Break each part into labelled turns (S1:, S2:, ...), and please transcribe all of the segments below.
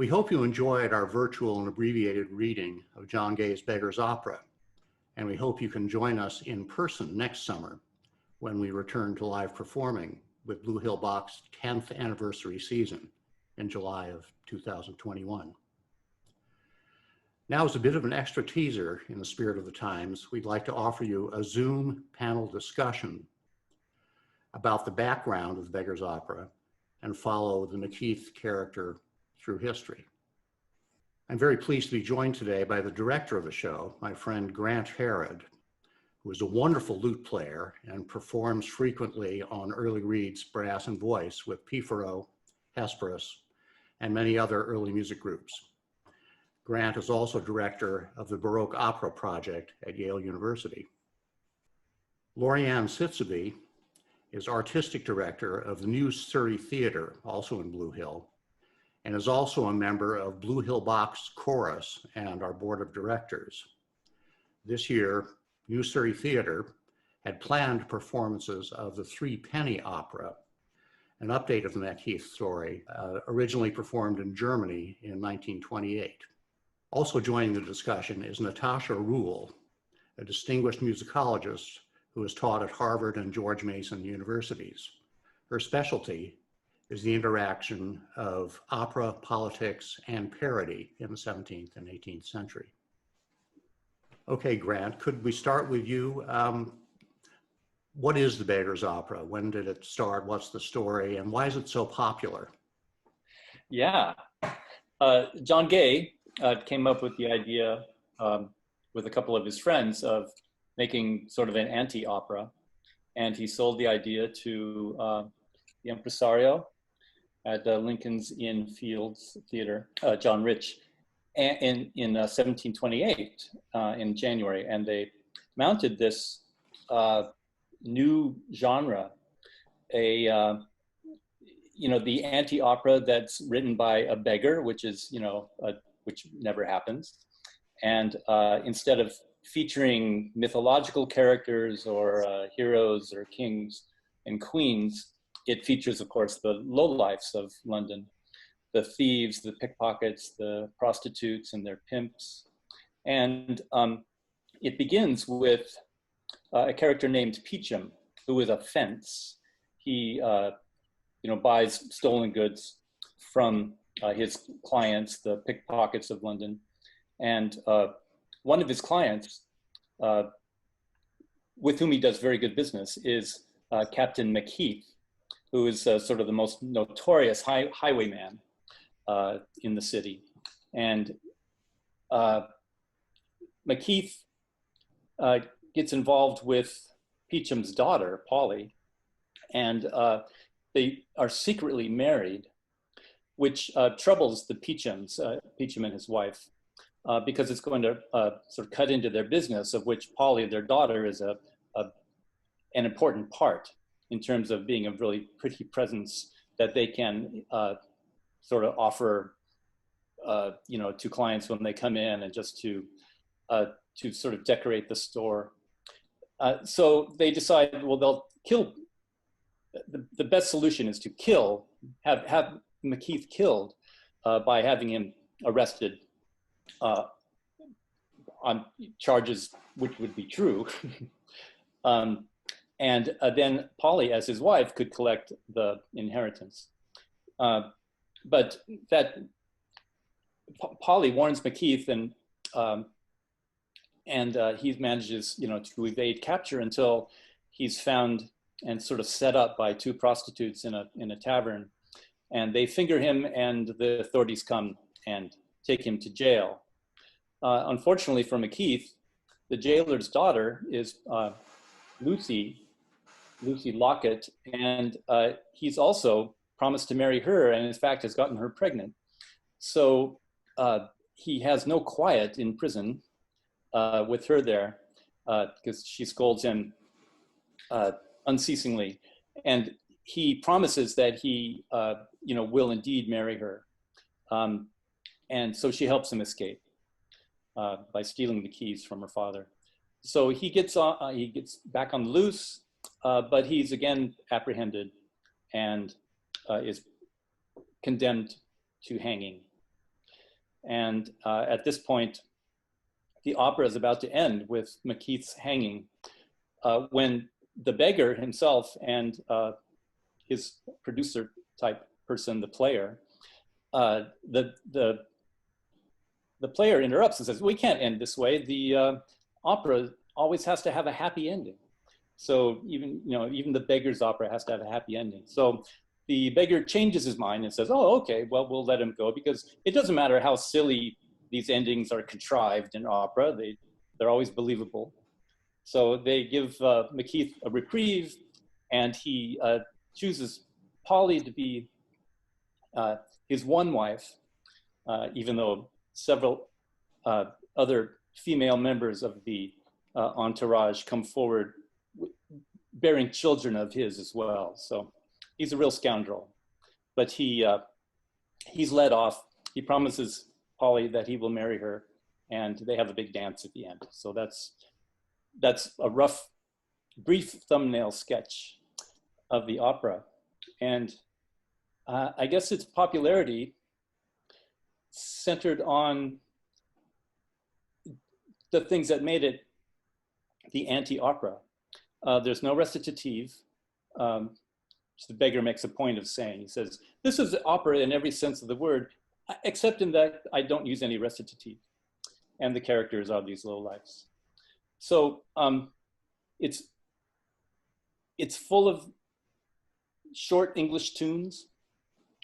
S1: We hope you enjoyed our virtual and abbreviated reading of John Gay's Beggars Opera, and we hope you can join us in person next summer when we return to live performing with Blue Hill Bach's 10th anniversary season in July of 2021. Now, as a bit of an extra teaser in the spirit of the times, we'd like to offer you a Zoom panel discussion about the background of the Beggars Opera and follow the McKeith character through history. I'm very pleased to be joined today by the director of the show, my friend Grant Herreid, who is a wonderful lute player and performs frequently on Early Reed's brass and voice with Pifaro, Hesperus, and many other early music groups. Grant is also director of the Baroque Opera Project at Yale University. Lorianne Sitzabee is artistic director of the New Surrey Theatre, also in Blue Hill, and is also a member of Blue Hill Bach's Chorus and our board of directors. This year, New Surrey Theatre had planned performances of the Threepenny Opera, an update of the McKeith story, originally performed in Germany in 1928. Also joining the discussion is Natasha Roule, a distinguished musicologist who has taught at Harvard and George Mason universities. Her specialty is the interaction of opera, politics, and parody in the 17th and 18th century. Okay, Grant, could we start with you? What is the Beggars Opera? When did it start? What's the story? And why is it so popular?
S2: Yeah, John Gay came up with the idea with a couple of his friends of making sort of an anti-opera. And he sold the idea to the impresario at Lincoln's Inn Fields Theater, John Rich, in 1728 in January. And they mounted this new genre, the anti-opera that's written by a beggar, which is, which never happens. And instead of featuring mythological characters or heroes or kings and queens, it features, of course, the lowlifes of London, the thieves, the pickpockets, the prostitutes and their pimps. And it begins with a character named Peachum, who is a fence. He buys stolen goods from his clients, the pickpockets of London. And one of his clients, with whom he does very good business, is Captain McKeith, who is sort of the most notorious highwayman in the city. And McKeith gets involved with Peachum's daughter, Polly, and they are secretly married, which troubles the Peachum and his wife, because it's going to sort of cut into their business, of which Polly, their daughter, is an important part in terms of being a really pretty presence that they can sort of offer, to clients when they come in, and just to sort of decorate the store. So they decide, well, they'll kill. The best solution is to have McKeith killed by having him arrested on charges which would be true. And then Polly, as his wife, could collect the inheritance. But that Polly warns McKeith, and he manages, to evade capture until he's found and sort of set up by two prostitutes in a tavern, and they finger him, and the authorities come and take him to jail. Unfortunately for McKeith, the jailer's daughter is Lucy Lockett, and he's also promised to marry her, and in fact has gotten her pregnant. So he has no quiet in prison with her there, because she scolds him unceasingly, and he promises that he will indeed marry her, and so she helps him escape by stealing the keys from her father. So he gets back on the loose, but he's again apprehended and is condemned to hanging. And at this point, the opera is about to end with Macheath's hanging, when the beggar himself and his producer type person, the player, the player interrupts and says, "We can't end this way. The opera always has to have a happy ending." So even the Beggars Opera has to have a happy ending. So the beggar changes his mind and says, "Oh, okay, well, we'll let him go, because it doesn't matter how silly these endings are contrived in opera. They're always believable." So they give Macheath a reprieve, and he chooses Polly to be his one wife, even though several other female members of the entourage come forward bearing children of his as well. So he's a real scoundrel, but he's led off. He promises Polly that he will marry her, and they have a big dance at the end. So that's a rough, brief thumbnail sketch of the opera. And I guess its popularity centered on the things that made it the anti-opera. There's no recitative, which the beggar makes a point of saying. He says, "This is opera in every sense of the word, except in that I don't use any recitative. And the characters are these lowlifes." So it's full of short English tunes,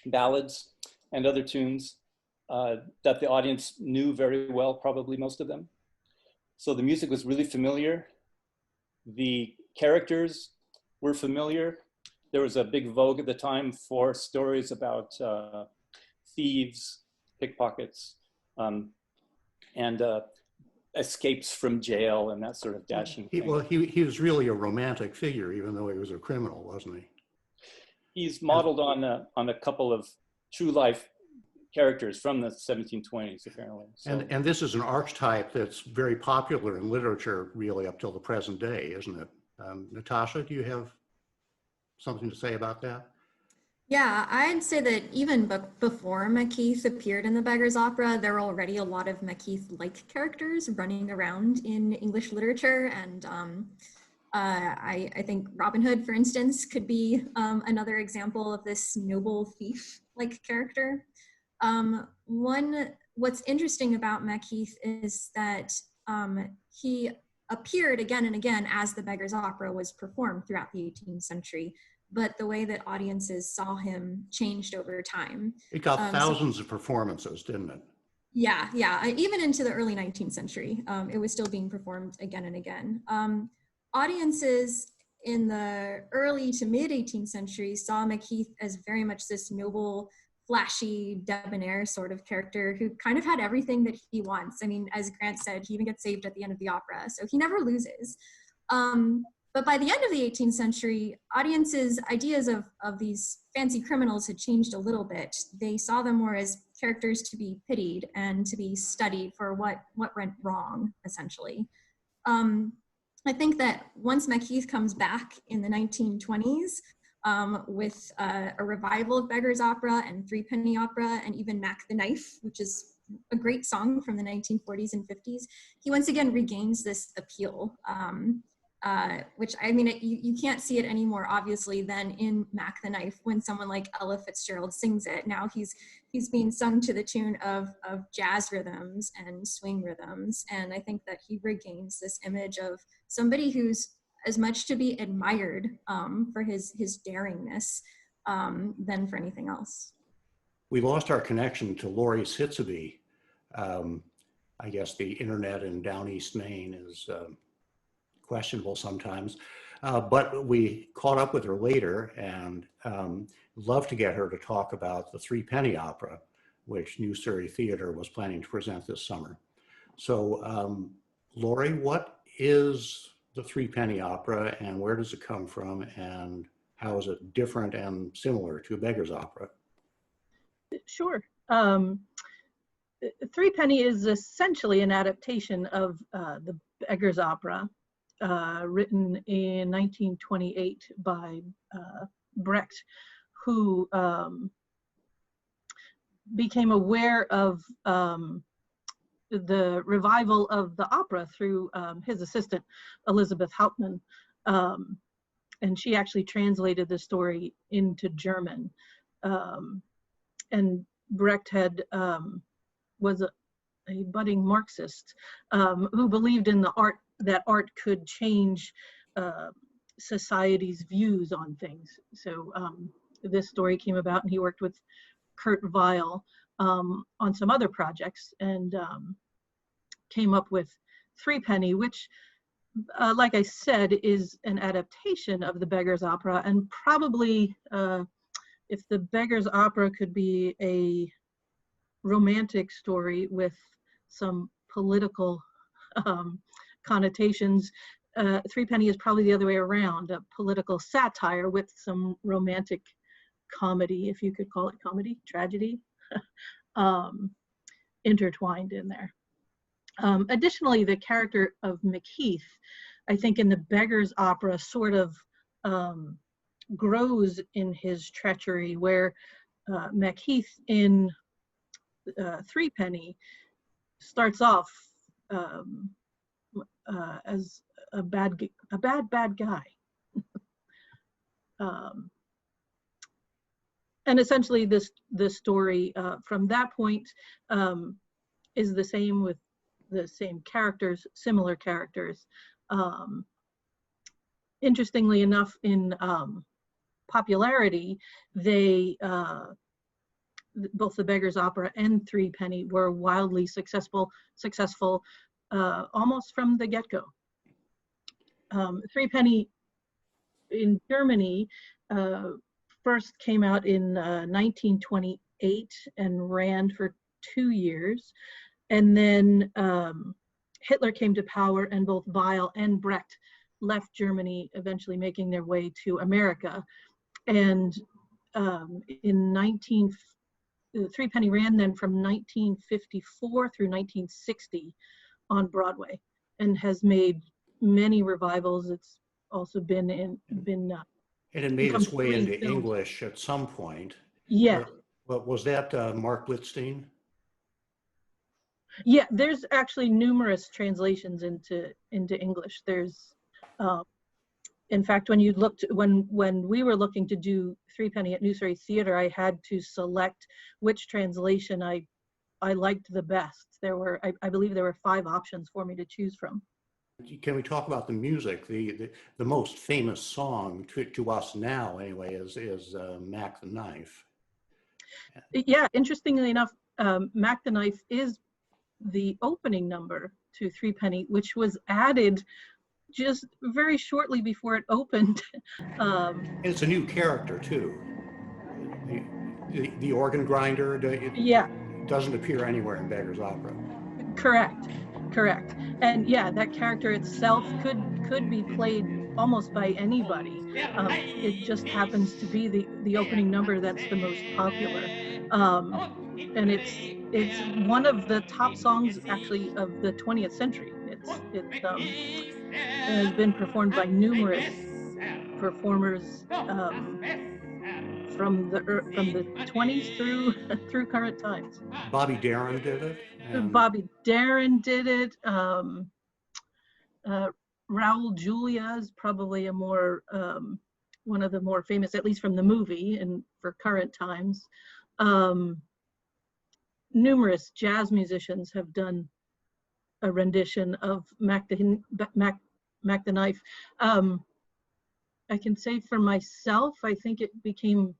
S2: ballads, and other tunes that the audience knew very well, probably most of them. So the music was really familiar. The characters were familiar. There was a big vogue at the time for stories about thieves, pickpockets, and escapes from jail and that sort of dashing thing.
S1: Well, he was really a romantic figure, even though he was a criminal, wasn't he?
S2: He's modeled on a couple of true life characters from the 1720s, apparently. So,
S1: and this is an archetype that's very popular in literature, really, up till the present day, isn't it? Natasha, do you have something to say about that?
S3: Yeah, I'd say that even before Macheath appeared in the Beggars Opera, there were already a lot of Macheath-like characters running around in English literature. And I think Robin Hood, for instance, could be another example of this noble thief-like character. What's interesting about Macheath is that he appeared again and again as the Beggars Opera was performed throughout the 18th century, but the way that audiences saw him changed over time.
S1: It got thousands of performances, didn't it?
S3: Yeah, even into the early 19th century, it was still being performed again and again. Audiences in the early to mid 18th century saw Macheath as very much this noble, flashy, debonair sort of character who kind of had everything that he wants. I mean, as Grant said, he even gets saved at the end of the opera, so he never loses. But by the end of the 18th century, audiences' ideas of these fancy criminals had changed a little bit. They saw them more as characters to be pitied and to be studied for what went wrong, essentially. I think that once Macheath comes back in the 1920s with a revival of Beggars Opera and Threepenny Opera and even Mac the Knife, which is a great song from the 1940s and 50s, he once again regains this appeal. Which, I mean, you can't see it any more obviously than in Mac the Knife when someone like Ella Fitzgerald sings it. Now he's being sung to the tune of jazz rhythms and swing rhythms, and I think that he regains this image of somebody who's as much to be admired for his daringness than for anything else.
S1: We lost our connection to Lori Sitzabee. I guess the internet in Down East Maine is questionable sometimes, but we caught up with her later and love to get her to talk about the Threepenny Opera, which New Surrey Theatre was planning to present this summer. So Lori, what is the Threepenny Opera and where does it come from and how is it different and similar to a Beggar's Opera?
S4: Sure. Threepenny is essentially an adaptation of the Beggars Opera, written in 1928 by Brecht, who became aware of the revival of the opera through his assistant, Elizabeth Hauptmann. And she actually translated the story into German. And Brecht was a budding Marxist who believed in that art could change society's views on things. So this story came about, and he worked with Kurt Weill on some other projects, and came up with Threepenny, which, like I said, is an adaptation of the Beggars Opera, and probably, if the Beggars Opera could be a romantic story with some political connotations, Threepenny is probably the other way around, a political satire with some romantic comedy, if you could call it comedy, tragedy, intertwined in there. Additionally, the character of Macheath, I think in the Beggars Opera, sort of grows in his treachery, where Macheath in Threepenny starts off as a bad guy. And essentially this story from that point is the same, with the same characters, similar characters. Interestingly enough, in popularity, they both the Beggars Opera and Threepenny were wildly successful almost from the get-go. Threepenny in Germany first came out in 1928 and ran for 2 years. And then Hitler came to power, and both Weill and Brecht left Germany, eventually making their way to America. And Threepenny ran then from 1954 through 1960 on Broadway, and has made many revivals. It's also been
S1: it had made its way into
S4: films.
S1: English at some point.
S4: Yeah.
S1: But was that Mark Wittstein?
S4: Yeah, there's actually numerous translations into English. There's, in fact, when we were looking to do Threepenny at New Surrey Theatre, I had to select which translation I liked the best. There were, I believe, there were 5 options for me to choose from.
S1: Can we talk about the music? The most famous song to us now, anyway, is Mac the Knife.
S4: Yeah, interestingly enough, Mac the Knife is the opening number to Threepenny, which was added just very shortly before it opened.
S1: And it's a new character too. The organ grinder.
S4: Yeah,
S1: doesn't appear anywhere in Beggar's Opera.
S4: correct. And yeah, that character itself could be played almost by anybody. It just happens to be the opening number that's the most popular. And it's one of the top songs actually of the 20th century. It has been performed by numerous performers from the 20s through current times.
S1: Bobby Darin did it.
S4: Bobby Darin did it. Raul Julia is probably a more one of the more famous, at least from the movie and for current times. Numerous jazz musicians have done a rendition of Mac the Knife. I can say for myself, I think it became,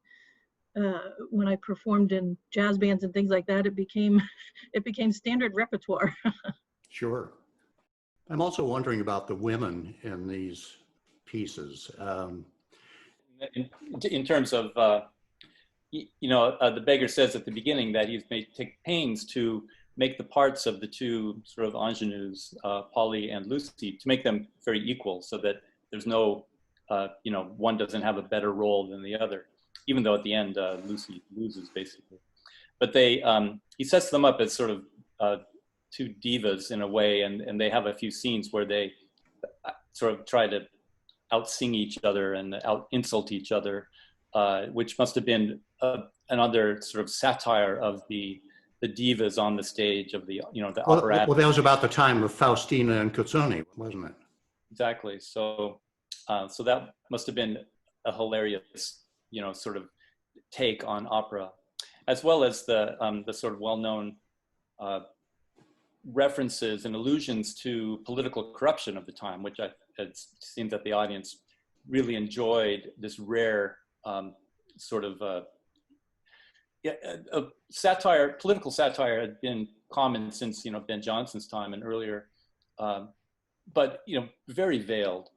S4: when I performed in jazz bands and things like that, it became standard repertoire.
S1: Sure. I'm also wondering about the women in these pieces.
S2: In terms of, the beggar says at the beginning that he's may take pains to make the parts of the two sort of ingenues, Polly and Lucy, to make them very equal, so that there's no, one doesn't have a better role than the other, even though at the end Lucy loses basically. But he sets them up as sort of two divas in a way, and they have a few scenes where they sort of try to out-sing each other and out-insult each other, which must have been another sort of satire of the divas on the stage of the the
S1: Well,
S2: operatic.
S1: well, that was about the time of Faustina and Cuzzoni, wasn't it?
S2: Exactly. So so that must have been a hilarious sort of take on opera, as well as the sort of well-known references and allusions to political corruption of the time, which it seems that the audience really enjoyed. This rare sort of satire, political satire had been common since Ben Jonson's time and earlier, but very veiled,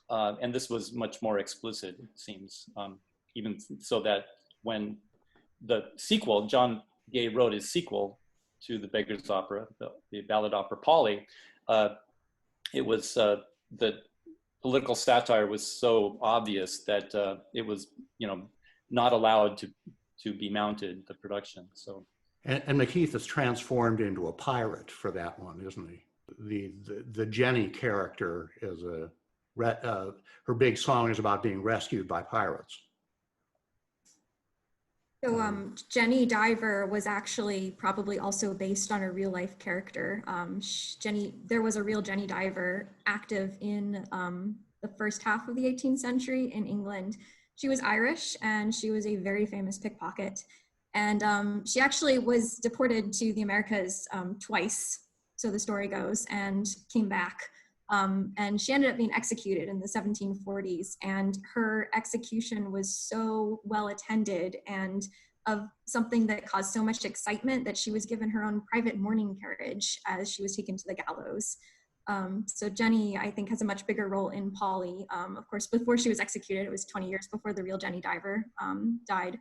S2: and this was much more explicit, it seems, even so that when the sequel, John Gay wrote his sequel to the Beggars Opera, the ballad opera Polly, it was the political satire was so obvious that it was not allowed to be mounted, the production. So
S1: And McKeith is transformed into a pirate for that one, isn't he? The Jenny character is her big song is about being rescued by pirates.
S3: So Jenny Diver was actually probably also based on a real life character. There was a real Jenny Diver active in the first half of the 18th century in England. She was Irish and she was a very famous pickpocket. And she actually was deported to the Americas twice, so the story goes, and came back. And she ended up being executed in the 1740s. And her execution was so well attended and of something that caused so much excitement that she was given her own private mourning carriage as she was taken to the gallows. So Jenny, I think, has a much bigger role in Polly. Of course, before she was executed, it was 20 years before the real Jenny Diver died.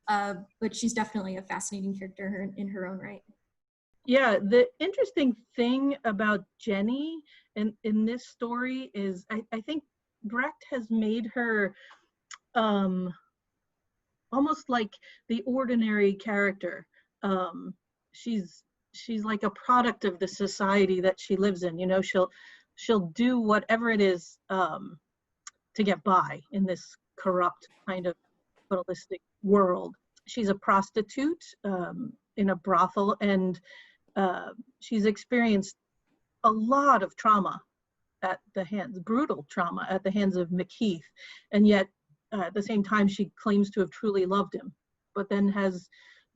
S3: But she's definitely a fascinating character in her own right.
S4: Yeah, the interesting thing about Jenny in this story is I think Brecht has made her almost like the ordinary character. She's like a product of the society that she lives in. She'll do whatever it is to get by in this corrupt kind of fatalistic world. She's a prostitute in a brothel, and she's experienced a lot of trauma brutal trauma at the hands of McKeith, and yet at the same time she claims to have truly loved him, but then has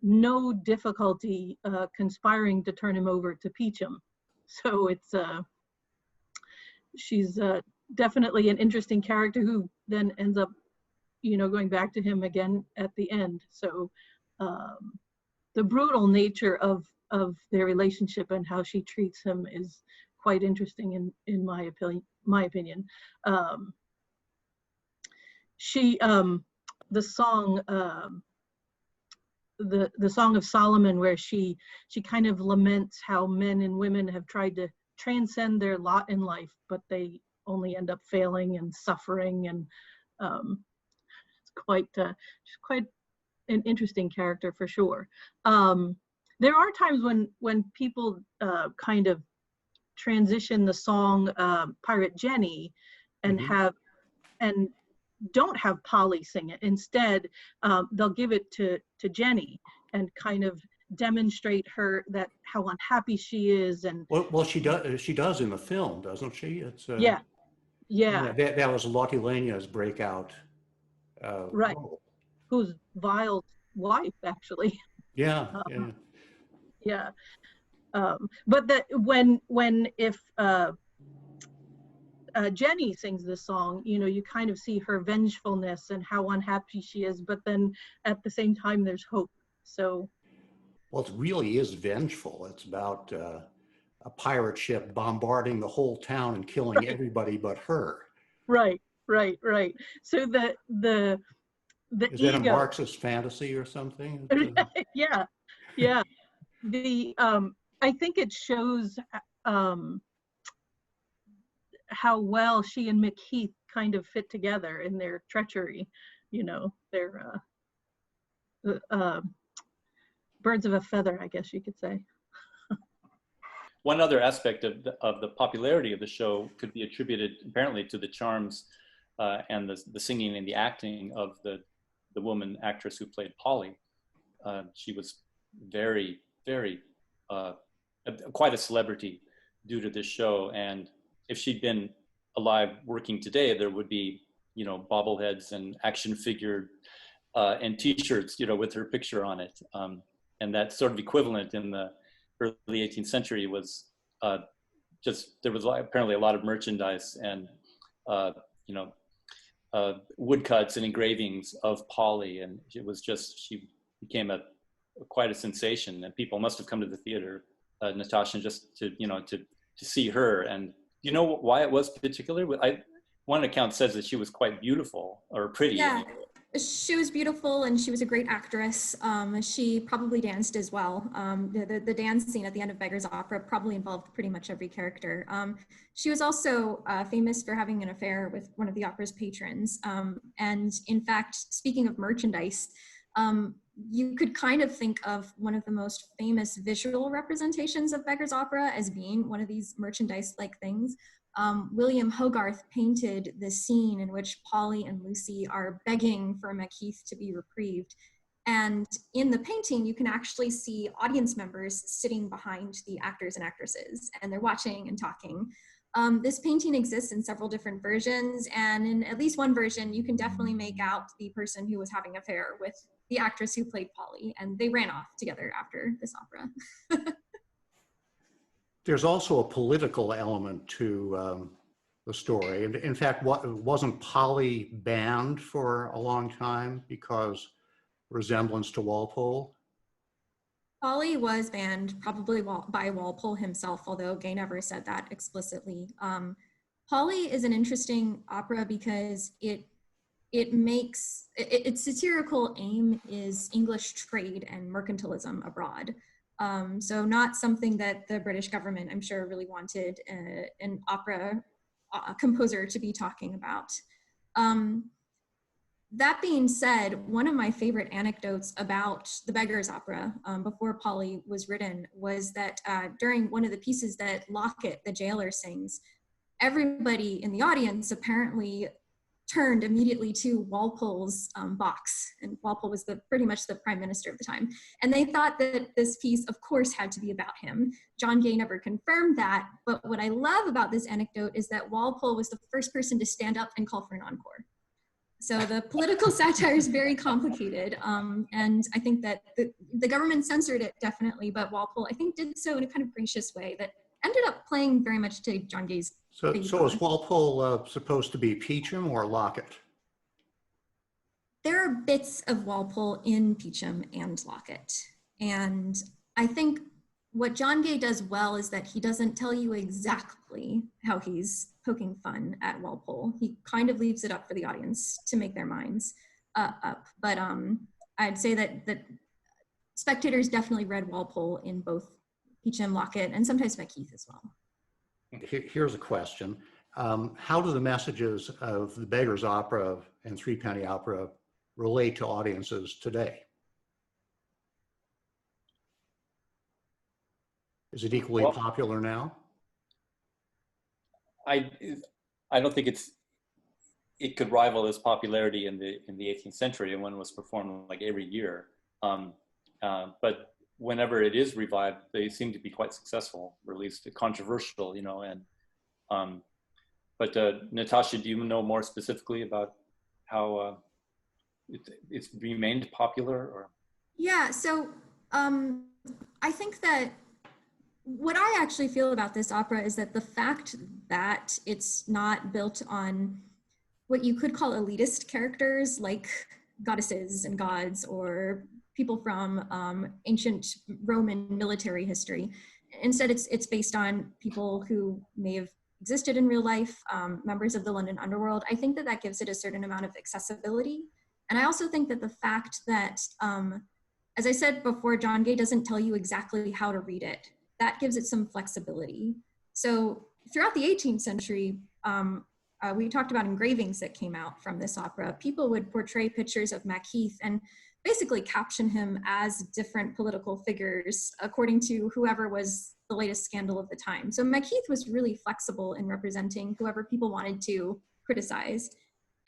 S4: no difficulty conspiring to turn him over to Peachum. So she's definitely an interesting character who then ends up going back to him again at the end. So the brutal nature of their relationship and how she treats him is quite interesting in my opinion. The song the Song of Solomon, where she kind of laments how men and women have tried to transcend their lot in life, but they only end up failing and suffering, and she's quite an interesting character for sure. There are times when people kind of transition the song Pirate Jenny and and don't have Polly sing it. Instead, they'll give it to Jenny and kind of demonstrate how unhappy she is. And
S1: well, she does in the film, doesn't she? It's
S4: yeah.
S1: That was Lottie Lania's breakout
S4: right
S1: role.
S4: Who's Vile's wife, actually.
S1: Yeah.
S4: But that if Jenny sings this song, you kind of see her vengefulness and how unhappy she is, but then at the same time there's hope. So
S1: well, it really is vengeful. It's about a pirate ship bombarding the whole town and killing everybody but her.
S4: Right. So the
S1: is that a Marxist fantasy or something?
S4: Yeah. I think it shows how well she and McKeith kind of fit together in their treachery. They're birds of a feather, I guess you could say.
S2: One other aspect of the popularity of the show could be attributed apparently to the charms and the singing and the acting of the the woman actress who played Polly. She was very, very, quite a celebrity due to this show. And if she'd been alive working today, there would be, you know, bobbleheads and action figure and T-shirts, you know, with her picture on it. And that sort of equivalent in the early 18th century was there was apparently a lot of merchandise and, you know, woodcuts and engravings of Polly. And it was just, she became quite a sensation, and people must have come to the theater, Natasha, just to, you know, to see her. And you know why it was particular? One account says that she was quite beautiful or pretty.
S3: Yeah, she was beautiful and she was a great actress. She probably danced as well. The dance scene at the end of Beggars Opera probably involved pretty much every character. She was also famous for having an affair with one of the opera's patrons. And in fact, speaking of merchandise, you could kind of think of one of the most famous visual representations of Beggars Opera as being one of these merchandise-like things. William Hogarth painted the scene in which Polly and Lucy are begging for Macheath to be reprieved. And in the painting, you can actually see audience members sitting behind the actors and actresses, and they're watching and talking. This painting exists in several different versions, and in at least one version, you can definitely make out the person who was having an affair with the actress who played Polly, and they ran off together after this opera.
S1: There's also a political element to the story. And in fact, wasn't Polly banned for a long time because resemblance to Walpole?
S3: Polly was banned probably by Walpole himself, although Gay never said that explicitly. Polly is an interesting opera because its satirical aim is English trade and mercantilism abroad. So not something that the British government, I'm sure, really wanted an opera composer to be talking about. That being said, one of my favorite anecdotes about the Beggars Opera before Polly was written was that during one of the pieces that Lockett, the jailer, sings, everybody in the audience apparently turned immediately to Walpole's box. And Walpole was pretty much the prime minister of the time. And they thought that this piece, of course, had to be about him. John Gay never confirmed that. But what I love about this anecdote is that Walpole was the first person to stand up and call for an encore. So the political satire is very complicated. And I think that the government censored it definitely, but Walpole, I think, did so in a kind of gracious way that ended up playing very much to John Gay's.
S1: So is Walpole supposed to be Peachum or Lockett?
S3: There are bits of Walpole in Peachum and Lockett. And I think what John Gay does well is that he doesn't tell you exactly how he's poking fun at Walpole. He kind of leaves it up for the audience to make their minds up. But I'd say that spectators definitely read Walpole in both Peachum, Lockett, and sometimes Macheath as well.
S1: Here's a question. How do the messages of the Beggars Opera and Threepenny Opera relate to audiences today? Is it equally popular now?
S2: I don't think it could rival its popularity in the 18th century, and when it was performed like every year. But whenever it is revived, they seem to be quite successful, or at least controversial, you know. And but Natasha, do you know more specifically about how it's remained popular? Or
S3: yeah, so I think that what I actually feel about this opera is that the fact that it's not built on what you could call elitist characters like goddesses and gods or people from ancient Roman military history. Instead, it's based on people who may have existed in real life, members of the London underworld. I think that gives it a certain amount of accessibility. And I also think that the fact that, as I said before, John Gay doesn't tell you exactly how to read it. That gives it some flexibility. So throughout the 18th century, we talked about engravings that came out from this opera. People would portray pictures of Macheath and basically caption him as different political figures according to whoever was the latest scandal of the time. So Macheath was really flexible in representing whoever people wanted to criticize.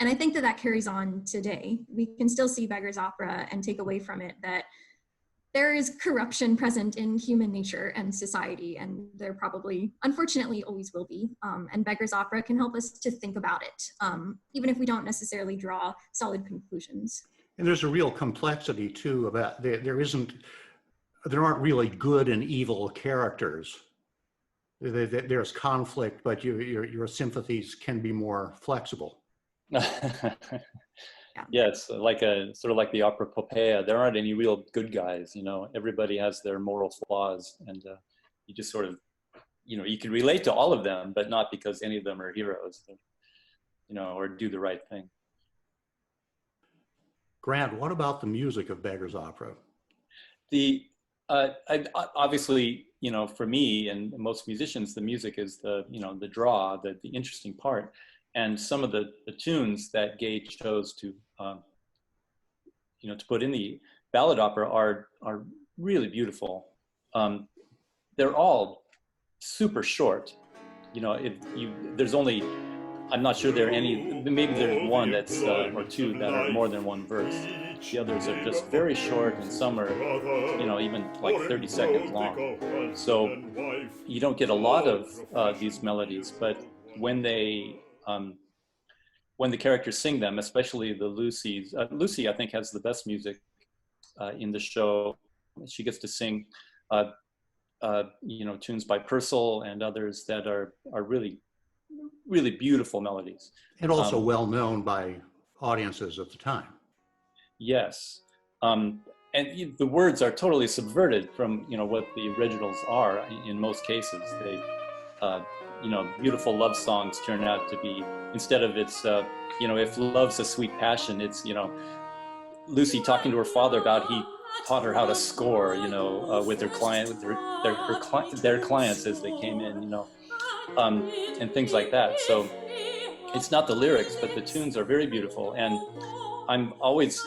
S3: And I think that that carries on today. We can still see Beggars Opera and take away from it that there is corruption present in human nature and society, and there probably, unfortunately, always will be. And Beggars Opera can help us to think about it, even if we don't necessarily draw solid conclusions.
S1: And there's a real complexity too about there aren't really good and evil characters. There's conflict, but your sympathies can be more flexible.
S2: Yeah, it's like sort of like the opera Popea. There aren't any real good guys, you know. Everybody has their moral flaws, and you just sort of, you know, you can relate to all of them, but not because any of them are heroes, you know, or do the right thing.
S1: Grant, what about the music of Beggars Opera?
S2: Obviously, you know, for me and most musicians, the music is the, you know, the draw, the interesting part. And some of the tunes that Gay chose to, you know, to put in the ballad opera are really beautiful. They're all super short. You know, there's only, I'm not sure there are any, maybe there's one that's, or two that are more than one verse. The others are just very short, and some are, you know, even like 30 seconds long. So you don't get a lot of these melodies, but when the characters sing them, especially the Lucy's, Lucy I think has the best music in the show. She gets to sing, you know, tunes by Purcell and others that are really, really beautiful melodies.
S1: And also well known by audiences at the time.
S2: Yes. And the words are totally subverted from, you know, what the originals are in most cases. They, you know, beautiful love songs turn out to be, instead of it's, you know, if love's a sweet passion, it's, you know, Lucy talking to her father about he taught her how to score, you know, with her client, with their clients as they came in, you know, and things like that. So it's not the lyrics, but the tunes are very beautiful. And I'm always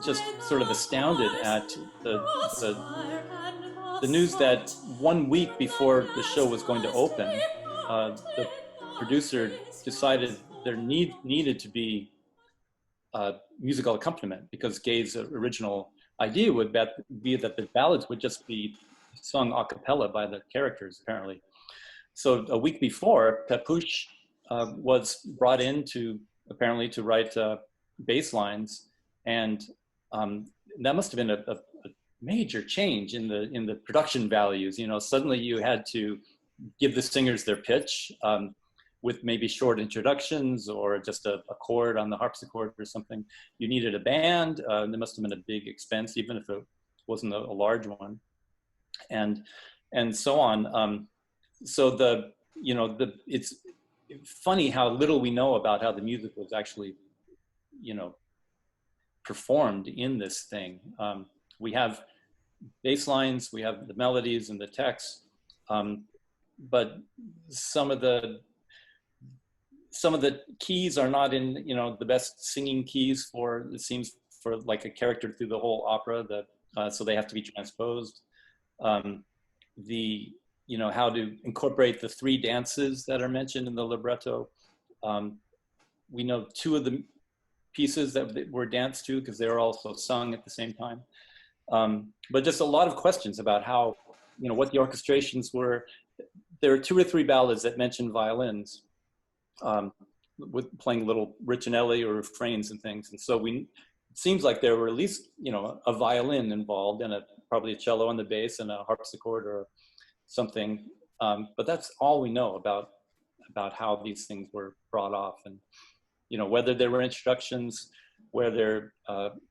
S2: just sort of astounded at the news that 1 week before the show was going to open, the producer decided there needed to be musical accompaniment, because Gay's original idea would be that the ballads would just be sung a cappella by the characters, apparently. So a week before, Pepusch was brought in apparently to write bass lines, and that must have been a major change in the production values. You know, suddenly you had to give the singers their pitch with maybe short introductions or just a chord on the harpsichord or something. You needed a band. There must have been a big expense, even if it wasn't a large one, and so on. So you know, it's funny how little we know about how the music was actually, you know, performed in this thing. We have bass lines, we have the melodies and the text, but some of the keys are not in, you know, the best singing keys for, it seems, for like a character through the whole opera, that so they have to be transposed. You know, how to incorporate the 3 dances that are mentioned in the libretto. We know 2 of the pieces that were danced to, because they were also sung at the same time. But just a lot of questions about how, you know, what the orchestrations were. There are 2 or 3 ballads that mention violins, with playing little ritornelli or refrains and things. And so it seems like there were at least, you know, a violin involved, and probably a cello on the bass and a harpsichord or something. But that's all we know about how these things were brought off. And, you know, whether there were introductions, whether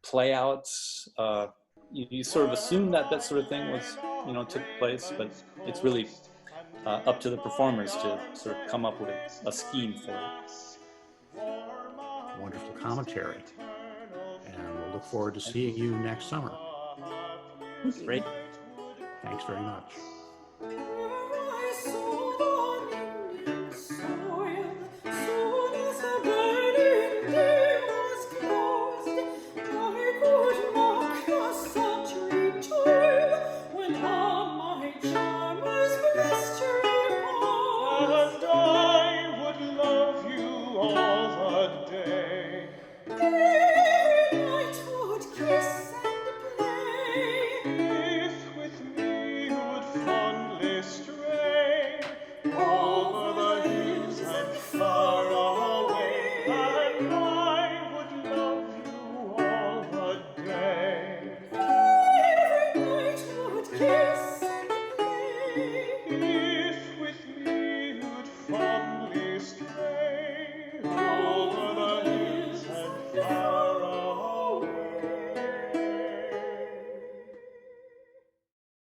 S2: playouts, you sort of assume that sort of thing was, you know, took place, but it's really up to the performers to sort of come up with a scheme for it.
S1: Wonderful commentary. And we'll look forward to seeing you next summer.
S2: Great.
S1: Thanks very much.